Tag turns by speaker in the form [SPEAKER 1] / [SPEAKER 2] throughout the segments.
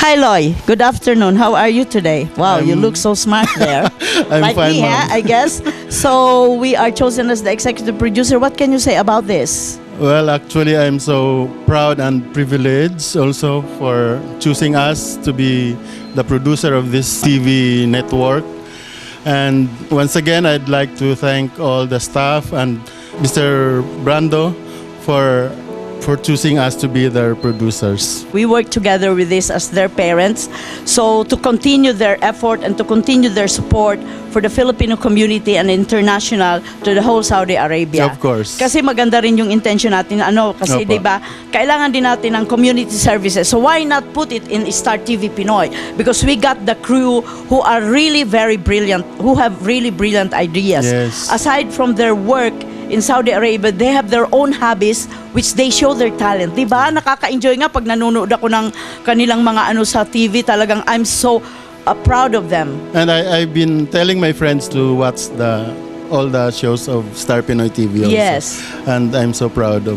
[SPEAKER 1] Hi, Loy. Good afternoon. How are you today? Wow, you look so smart there.
[SPEAKER 2] I'm
[SPEAKER 1] like
[SPEAKER 2] fine,
[SPEAKER 1] me,
[SPEAKER 2] ma'am.
[SPEAKER 1] I guess. So we are chosen as the executive producer. What can you say about this?
[SPEAKER 2] Well, actually, I'm so proud and privileged also for choosing us to be the producer of this TV network. And once again, I'd like to thank all the staff and Mr. Brando for choosing us to be their producers.
[SPEAKER 1] We work together with this as their parents. So to continue their effort and to continue their support for the Filipino community and international to the whole Saudi Arabia.
[SPEAKER 2] Of course.
[SPEAKER 1] Kasi maganda rin yung intention natin. Kasi
[SPEAKER 2] Opo.
[SPEAKER 1] 'di ba, kailangan din natin ng community services. So why not put it in Star TV Pinoy? Because we got the crew who are really very brilliant, who have really brilliant ideas.
[SPEAKER 2] Yes.
[SPEAKER 1] Aside from their work in Saudi Arabia, they have their own hobbies which they show their talent. 'Di ba? Nakaka-enjoy nga pag nanonood ako ng kanilang mga sa TV, talagang I'm so proud of them.
[SPEAKER 2] And I've been telling my friends to watch all the shows of Star Pinoy TV also.
[SPEAKER 1] Yes.
[SPEAKER 2] And I'm so proud of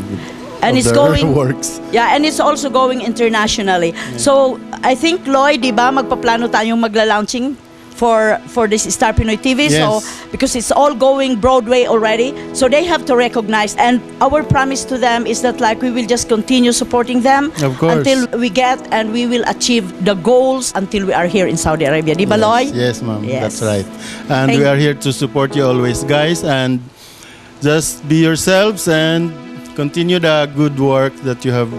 [SPEAKER 1] And
[SPEAKER 2] of
[SPEAKER 1] it's
[SPEAKER 2] their
[SPEAKER 1] going
[SPEAKER 2] works.
[SPEAKER 1] Yeah, and it's also going internationally. So, I think Lloyd, 'di ba, magpaplano tayong magla-launching for this Star Pinoy TV.
[SPEAKER 2] Yes.
[SPEAKER 1] So, because it's all going Broadway already, so they have to recognize, and our promise to them is that like we will just continue supporting them
[SPEAKER 2] Of course.
[SPEAKER 1] until we get and we will achieve the goals until we are here in Saudi Arabia. Di ba, Lloyd?
[SPEAKER 2] Yes, ma'am.
[SPEAKER 1] Yes.
[SPEAKER 2] That's right. And
[SPEAKER 1] Thank-
[SPEAKER 2] we are here to support you always, guys. And just be yourselves and continue the good work that you have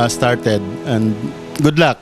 [SPEAKER 2] started. And good luck.